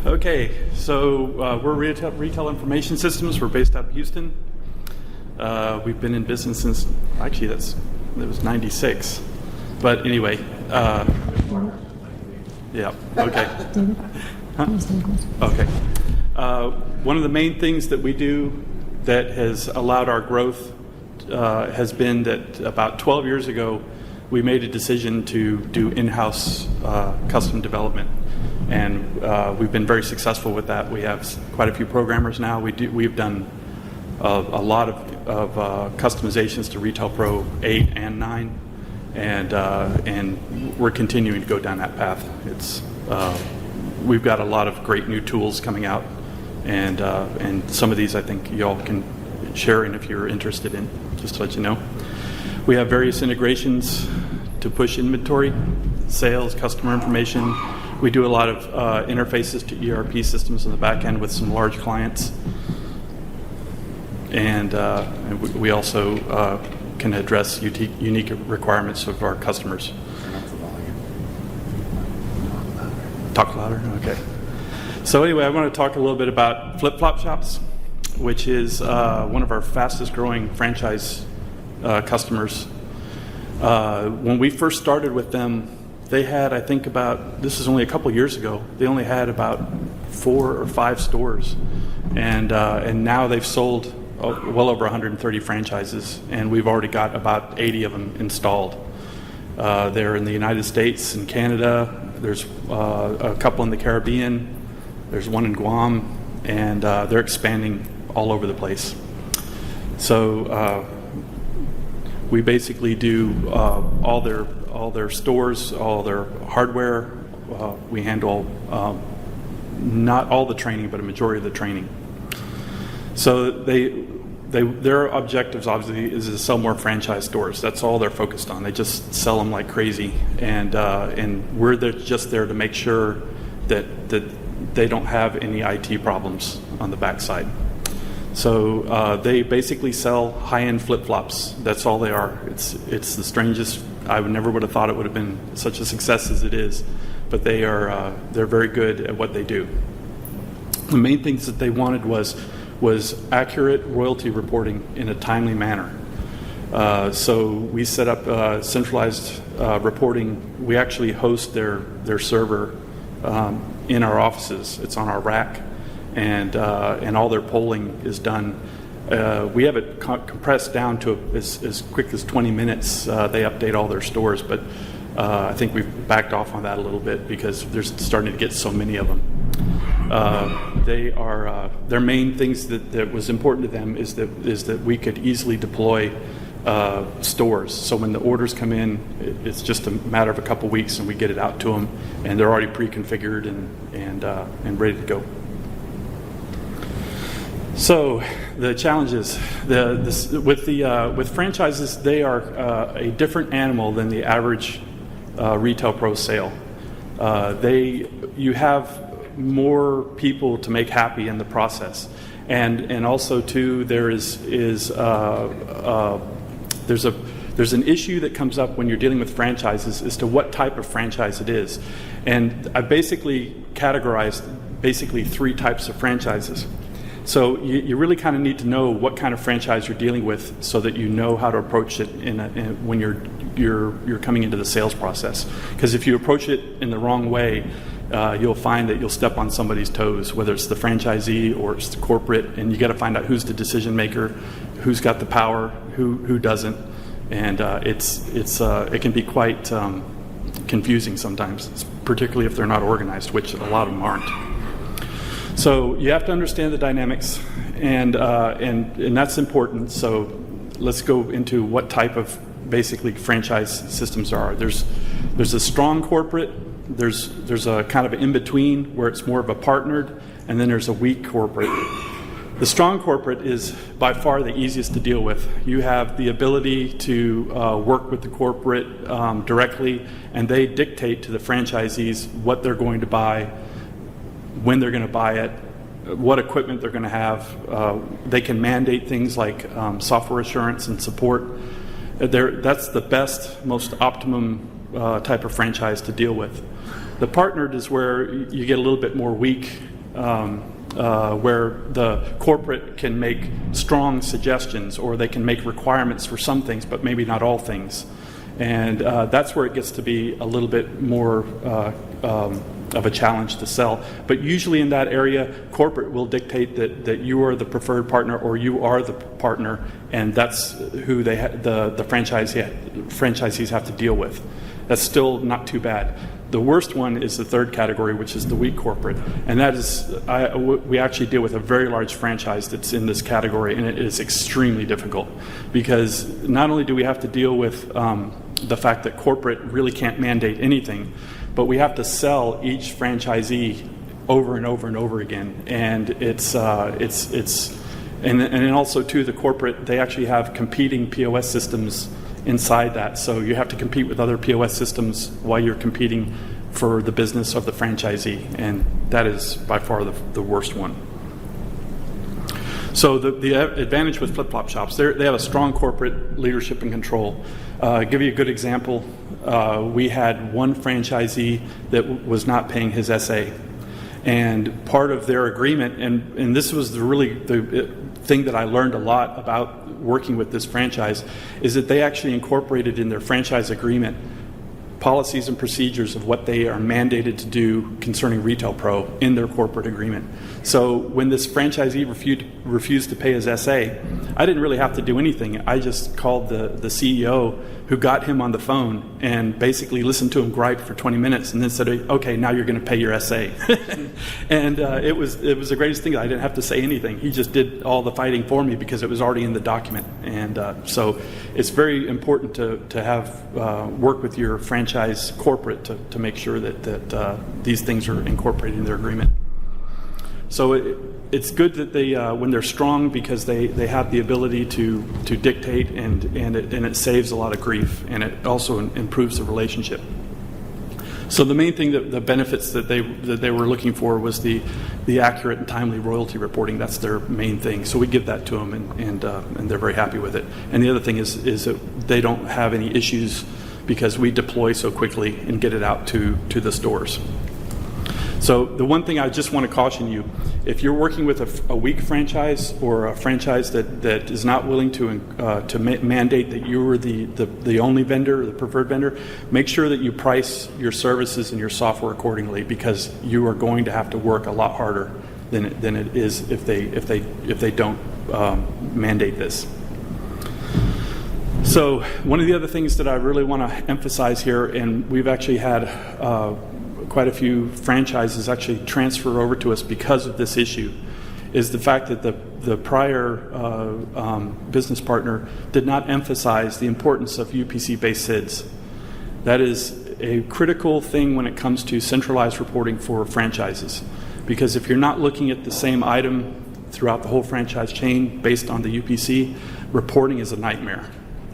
Okay, so we're Retail Information Systems. We're based out of Houston. We've been in business since, actually, it was 96. But anyway, yeah, okay. Huh? Okay. One of the main things that we do that has allowed our growth has been that about 12 years ago, we made a decision to do in-house custom development. And we've been very successful with that. We have quite a few programmers now. We've done a lot of customizations to Retail Pro 8 and 9, and we're continuing to go down that path. We've got a lot of great new tools coming out, and some of these I think y'all can share in if you're interested in, just to let you know. We have various integrations to push inventory, sales, customer information. We do a lot of interfaces to ERP systems on the back end with some large clients. And we also can address unique requirements of our customers. Talk louder? Okay. So anyway, I want to talk a little bit about Flip-Flop Shops, which is one of our fastest growing franchise customers. When we first started with them, they had, I think this is only a couple years ago, they only had about 4 or 5 stores. And now they've sold well over 130 franchises, and we've already got about 80 of them installed. They're in the United States and Canada. There's a couple in the Caribbean. There's one in Guam, and they're expanding all over the place. So we basically do all their stores, all their hardware. We handle not all the training, but a majority of the training. So their objectives obviously is to sell more franchise stores. That's all they're focused on. They just sell them like crazy, and we're just there to make sure that they don't have any IT problems on the backside. So they basically sell high-end flip-flops. That's all they are. It's the strangest. I never would have thought it would have been such a success as it is, but they're very good at what they do. The main things that they wanted was accurate royalty reporting in a timely manner. So we set up centralized reporting. We actually host their server in our offices. It's on our rack. And all their polling is done. We have it compressed down to as quick as 20 minutes. They update all their stores, but I think we've backed off on that a little bit because they're starting to get so many of them. Their main things that was important to them is that we could easily deploy stores. So when the orders come in, it's just a matter of a couple weeks, and we get it out to them, and they're already pre-configured and ready to go. So the challenges with franchises, they are a different animal than the average Retail Pro sale. You have more people to make happy in the process, and also too there's an issue that comes up when you're dealing with franchises as to what type of franchise it is, and I basically categorized 3 types of franchises. So you really kind of need to know what kind of franchise you're dealing with so that you know how to approach it when you're coming into the sales process. Because if you approach it in the wrong way, you'll find that you'll step on somebody's toes, whether it's the franchisee or it's the corporate, and you got to find out who's the decision maker, who's got the power, who doesn't, and it can be quite confusing sometimes, particularly if they're not organized, which a lot of them aren't. So you have to understand the dynamics, and that's important. So let's go into what type of basically franchise systems there are. There's a strong corporate. There's a kind of an in-between where it's more of a partnered, and then there's a weak corporate. The strong corporate is by far the easiest to deal with. You have the ability to work with the corporate directly, and they dictate to the franchisees what they're going to buy, when they're going to buy it, what equipment they're going to have. They can mandate things like software assurance and support. That's the best, most optimum type of franchise to deal with. The partnered is where you get a little bit more weak where the corporate can make strong suggestions, or they can make requirements for some things, but maybe not all things. And that's where it gets to be a little bit more of a challenge to sell. But usually in that area, corporate will dictate that you are the preferred partner, or you are the partner, and that's who the franchisees have to deal with. That's still not too bad. The worst one is the third category, which is the weak corporate, and that is we actually deal with a very large franchise that's in this category, and it is extremely difficult, because not only do we have to deal with the fact that corporate really can't mandate anything, but we have to sell each franchisee over and over and over again, and and also too, the corporate, they actually have competing POS systems inside that, so you have to compete with other POS systems while you're competing for the business of the franchisee, and that is by far the worst one. So the advantage with flip-flop shops, they have a strong corporate leadership and control. Give you a good example. We had one franchisee that was not paying his SA, and part of their agreement, and this was the thing that I learned a lot about working with this franchise, is that they actually incorporated in their franchise agreement policies and procedures of what they are mandated to do concerning Retail Pro in their corporate agreement. So when this franchisee refused to pay his SA, I didn't really have to do anything. I just called the CEO, who got him on the phone and basically listened to him gripe for 20 minutes, and then said, okay, now you're going to pay your SA. And it was the greatest thing. I didn't have to say anything. He just did all the fighting for me because it was already in the document. And so it's very important to have work with your franchise corporate to make sure that these things are incorporated in their agreement. So it's good that they, when they're strong, because they have the ability to dictate, and it saves a lot of grief, and it also improves the relationship. So the main thing, the benefits that they were looking for was the accurate and timely royalty reporting. That's their main thing. So we give that to them, and they're very happy with it. And the other thing is that they don't have any issues because we deploy so quickly and get it out to the stores. So the one thing I just want to caution you, if you're working with a weak franchise, or a franchise that is not willing to mandate that you are the only vendor, or the preferred vendor, make sure that you price your services and your software accordingly, because you are going to have to work a lot harder than it is if they don't mandate this. So one of the other things that I really want to emphasize here, and we've actually had quite a few franchises actually transfer over to us because of this issue, is the fact that the prior business partner did not emphasize the importance of UPC-based SIDS. That is a critical thing when it comes to centralized reporting for franchises, because if you're not looking at the same item throughout the whole franchise chain based on the UPC, reporting is a nightmare.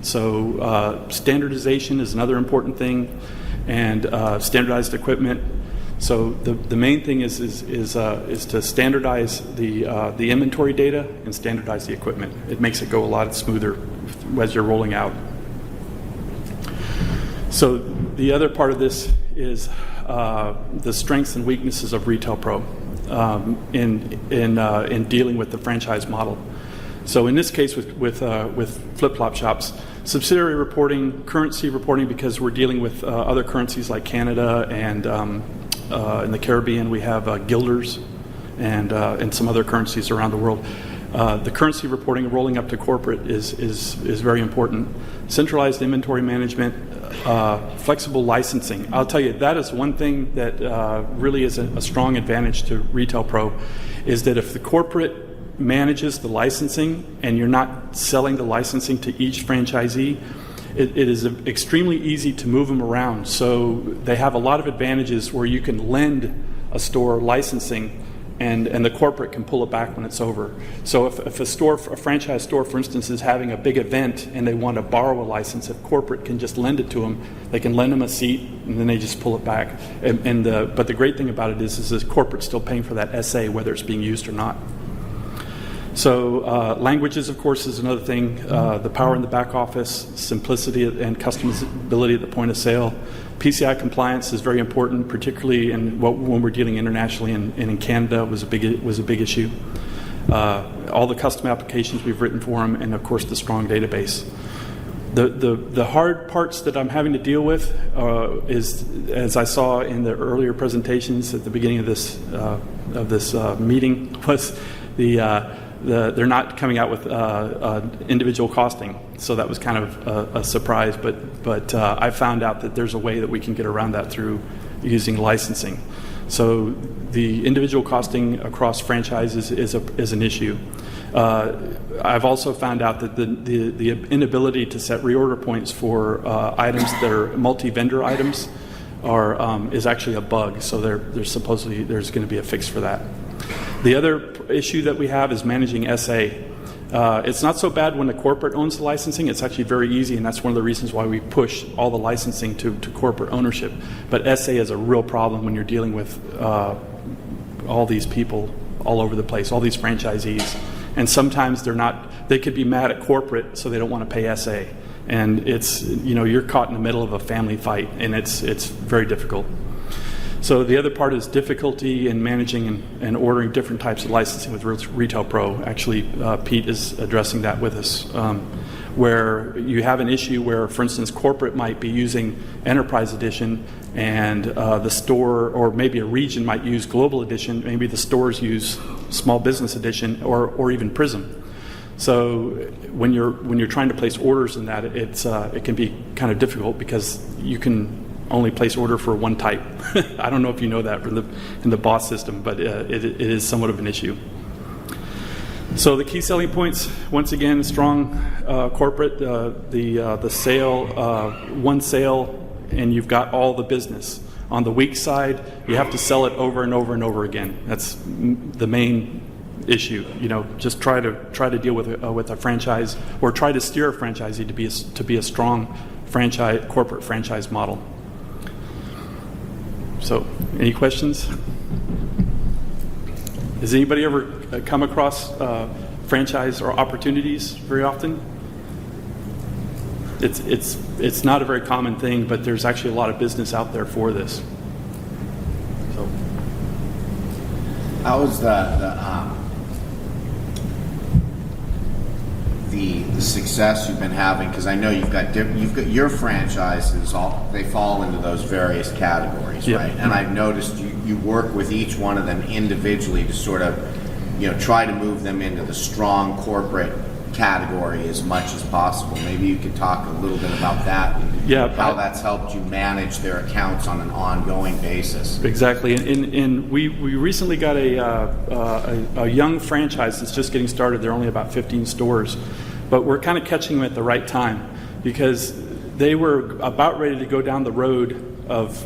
So standardization is another important thing, and standardized equipment. So the main thing is to standardize the inventory data and standardize the equipment. It makes it go a lot smoother as you're rolling out. So the other part of this is the strengths and weaknesses of Retail Pro in dealing with the franchise model. So in this case with flip-flop shops, subsidiary reporting, currency reporting, because we're dealing with other currencies like Canada, and in the Caribbean we have guilders and some other currencies around the world. The currency reporting rolling up to corporate is very important. Centralized inventory management, flexible licensing. I'll tell you, that is one thing that really is a strong advantage to Retail Pro, is that if the corporate manages the licensing and you're not selling the licensing to each franchisee, it is extremely easy to move them around. So they have a lot of advantages where you can lend a store licensing, and the corporate can pull it back when it's over. So if a franchise store, for instance, is having a big event and they want to borrow a license, if corporate can just lend it to them, they can lend them a seat and then they just pull it back. But the great thing about it is that corporate's still paying for that SA, whether it's being used or not. So languages, of course, is another thing. The power in the back office, simplicity and customizability at the point of sale. PCI compliance is very important, particularly when we're dealing internationally, and in Canada was a big issue. All the custom applications we've written for them, and of course the strong database. The hard parts that I'm having to deal with is, as I saw in the earlier presentations at the beginning of this meeting, was they're not coming out with individual costing. So that was kind of a surprise, but I found out that there's a way that we can get around that through using licensing. So the individual costing across franchises is an issue. I've also found out that the inability to set reorder points for items that are multi-vendor items is actually a bug. So there's going to be a fix for that. The other issue that we have is managing SA. It's not so bad when the corporate owns the licensing. It's actually very easy, and that's one of the reasons why we push all the licensing to corporate ownership. But SA is a real problem when you're dealing with all these people all over the place, all these franchisees. And sometimes they could be mad at corporate, so they don't want to pay SA. And it's, you're caught in the middle of a family fight, and it's very difficult. So the other part is difficulty in managing and ordering different types of licensing with Retail Pro. Actually, Pete is addressing that with us, where you have an issue where, for instance, corporate might be using Enterprise Edition, and the store, or maybe a region might use Global Edition. Maybe the stores use Small Business Edition, or even Prism. So when you're trying to place orders in that, it can be kind of difficult because you can only place order for one type. I don't know if you know that in the BOSS system, but it is somewhat of an issue. So the key selling points, once again, strong corporate, the sale, one sale, and you've got all the business. On the weak side, you have to sell it over and over and over again. That's the main issue. Just try to deal with a franchise, or try to steer a franchisee to be a strong corporate franchise model. So, any questions? Has anybody ever come across franchise or opportunities very often? It's not a very common thing, but there's actually a lot of business out there for this. So, how is the success you've been having? Because I know you've got your franchises. They fall into those various categories, yep. Right? And I've noticed you work with each one of them individually to sort of, try to move them into the strong corporate category as much as possible. Maybe you could talk a little bit about that. And how that's helped you manage their accounts on an ongoing basis. Exactly, and we recently got a young franchise that's just getting started. They're only about 15 stores, but we're kind of catching them at the right time because they were about ready to go down the road of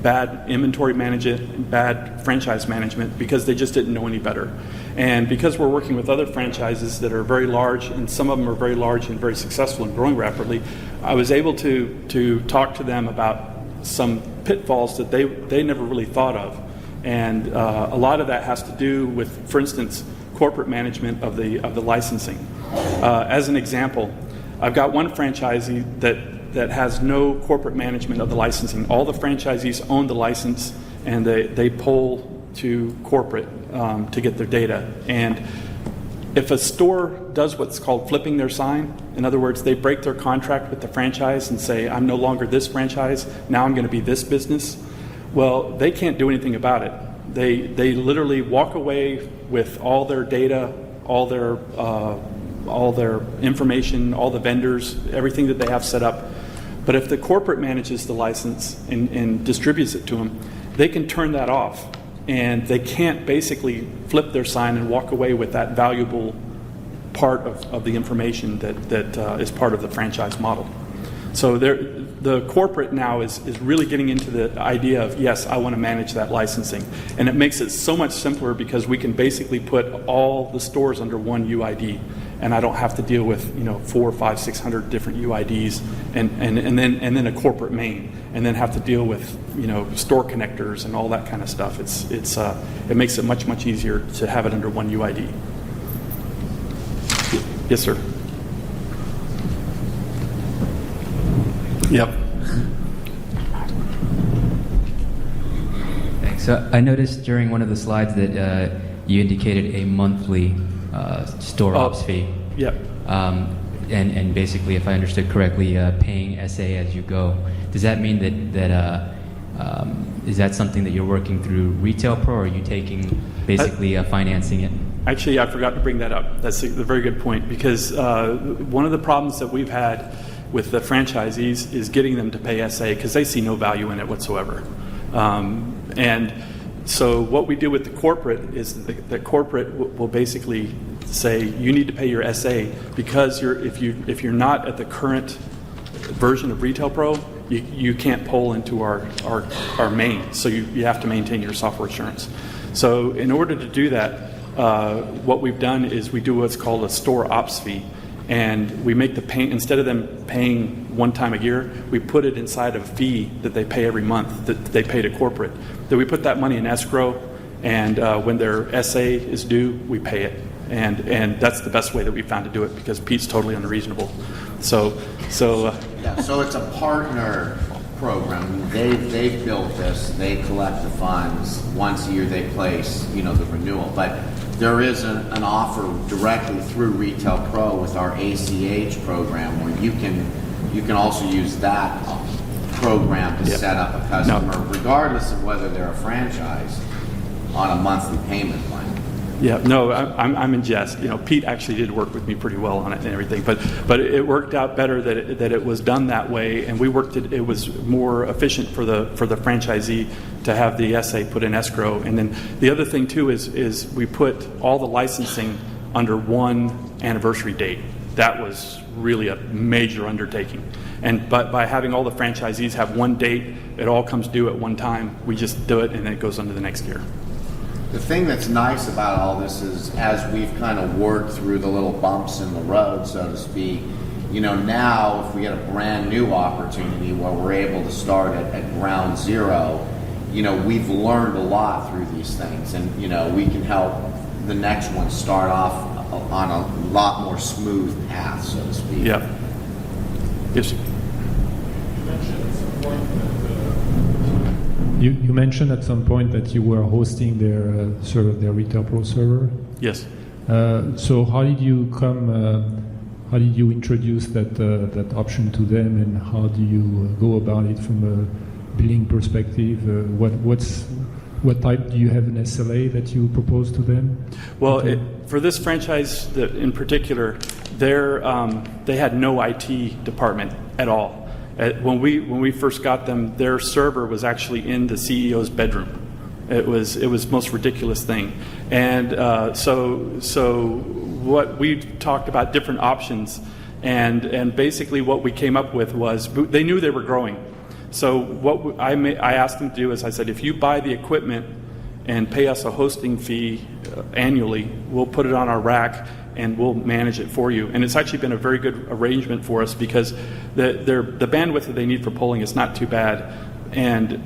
bad inventory management, bad franchise management, because they just didn't know any better. And because we're working with other franchises that are very large, and some of them are very large and very successful and growing rapidly, I was able to talk to them about some pitfalls that they never really thought of. And a lot of that has to do with, for instance, corporate management of the licensing. As an example, I've got one franchisee that has no corporate management of the licensing. All the franchisees own the license, and they poll to corporate to get their data. And if a store does what's called flipping their sign, in other words, they break their contract with the franchise and say, I'm no longer this franchise, now I'm going to be this business, well, they can't do anything about it. They literally walk away with all their data, all their information, all the vendors, everything that they have set up. But if the corporate manages the license and distributes it to them, they can turn that off. And they can't basically flip their sign and walk away with that valuable part of the information that is part of the franchise model. So the corporate now is really getting into the idea of, yes, I want to manage that licensing. And it makes it so much simpler because we can basically put all the stores under one UID. and I don't have to deal with 400, 500, 600 different UIDs and then a corporate main, and then have to deal with store connectors and all that kind of stuff. It makes it much easier to have it under one UID. Yes, sir. Yep. Thanks. So I noticed during one of the slides that you indicated a monthly store ops fee. Yep. And basically, if I understood correctly, paying SA as you go. Does that mean that is that something that you're working through Retail Pro, or are you taking basically financing it? Actually, I forgot to bring that up. That's a very good point, because one of the problems that we've had with the franchisees is getting them to pay SA, because they see no value in it whatsoever. And so what we do with the corporate is the corporate will basically say, you need to pay your SA, because if you're not at the current version of Retail Pro, you can't pull into our main, so you have to maintain your software assurance. So in order to do that, what we've done is we do what's called a store ops fee, and we make the pay, instead of them paying one time a year, we put it inside of a fee that they pay every month, that they pay to corporate. Then we put that money in escrow, and when their SA is due, we pay it. And that's the best way that we found to do it, because Pete's totally unreasonable. So it's a partner program. They've built this. They collect the funds. Once a year they place, the renewal. But there is an offer directly through Retail Pro with our ACH program, where you can also use that program to set up a customer, regardless of whether they're a franchise, on a monthly payment plan. Yeah, no, I'm in jest. Pete actually did work with me pretty well on it and everything, but it worked out better that it was done that way, and we worked it. It was more efficient for the franchisee to have the SA put in escrow. And then the other thing too is we put all the licensing under one anniversary date. That was really a major undertaking. But by having all the franchisees have one date, it all comes due at one time. We just do it, and then it goes into the next year. The thing that's nice about all this is, as we've kind of worked through the little bumps in the road, so to speak, now if we get a brand new opportunity where we're able to start at ground zero, we've learned a lot through these things, and we can help the next one start off on a lot more smooth path, so to speak. Yeah. Yes. You mentioned at some point that you were hosting their Retail Pro server. Yes. So how did you how did you introduce that option to them, and how do you go about it from a billing perspective? What type do you have an SLA that you propose to them? Well, for this franchise in particular, they had no IT department at all. When we first got them, their server was actually in the CEO's bedroom. It was the most ridiculous thing, and so what we talked about different options, and basically what we came up with was, they knew they were growing. So what I asked them to do is, I said, if you buy the equipment and pay us a hosting fee annually, we'll put it on our rack and we'll manage it for you. And it's actually been a very good arrangement for us, because the bandwidth that they need for polling is not too bad. And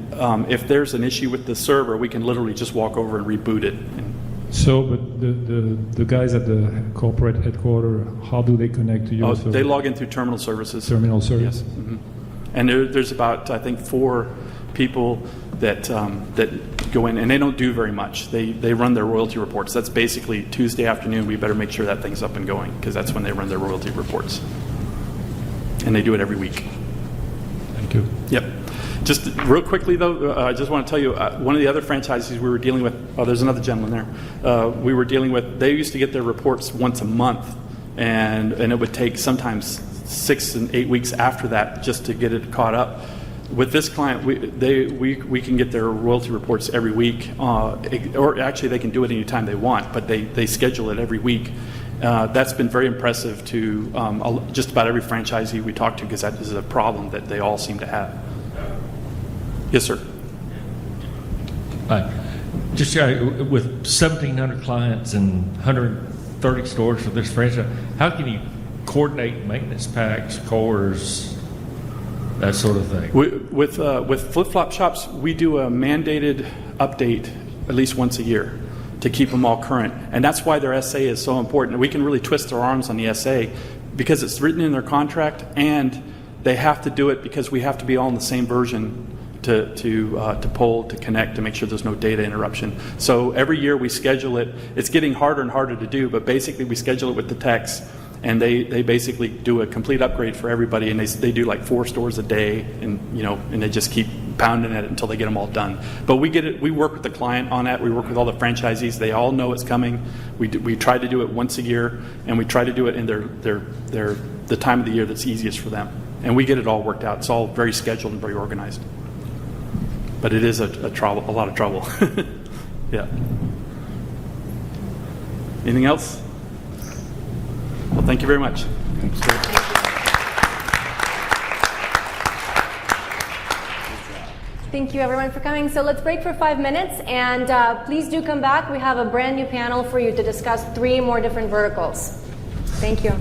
if there's an issue with the server, we can literally just walk over and reboot it. So, but the guys at the corporate headquarters, how do they connect to you? They log in through terminal services. Terminal service. Yes. Mm-hmm. And there's about, I think, 4 people that go in, and they don't do very much. They run their royalty reports. That's basically Tuesday afternoon. We better make sure that thing's up and going, because that's when they run their royalty reports. And they do it every week. Thank you. Yep. Just real quickly, though, I just want to tell you, one of the other franchises we were dealing with, there's another gentleman there, we were dealing with, they used to get their reports once a month, and it would take sometimes 6 and 8 weeks after that just to get it caught up. With this client, we can get their royalty reports every week, or actually they can do it anytime they want, but they schedule it every week. That's been very impressive to just about every franchisee we talk to, because that is a problem that they all seem to have. Yes, sir. Just with 1,700 clients and 130 30 stores for this franchise. How can you coordinate maintenance packs, cores, that sort of thing? With flip-flop shops, we do a mandated update at least once a year to keep them all current. And that's why their SA is so important. We can really twist our arms on the SA because it's written in their contract, and they have to do it because we have to be all in the same version to pull, to connect, to make sure there's no data interruption. So every year we schedule it. It's getting harder and harder to do, but basically we schedule it with the techs, and they basically do a complete upgrade for everybody, and they do like 4 stores a day, and and they just keep pounding at it until they get them all done. But we get it. We work with the client on that. We work with all the franchisees. They all know it's coming. We try to do it once a year, and we try to do it in the time of the year that's easiest for them. And we get it all worked out. It's all very scheduled and very organized. But it is a lot of trouble. Yeah. Anything else? Well, thank you very much. Thank you everyone for coming. So let's break for 5 minutes, and please do come back. We have a brand new panel for you to discuss 3 more different verticals. Thank you.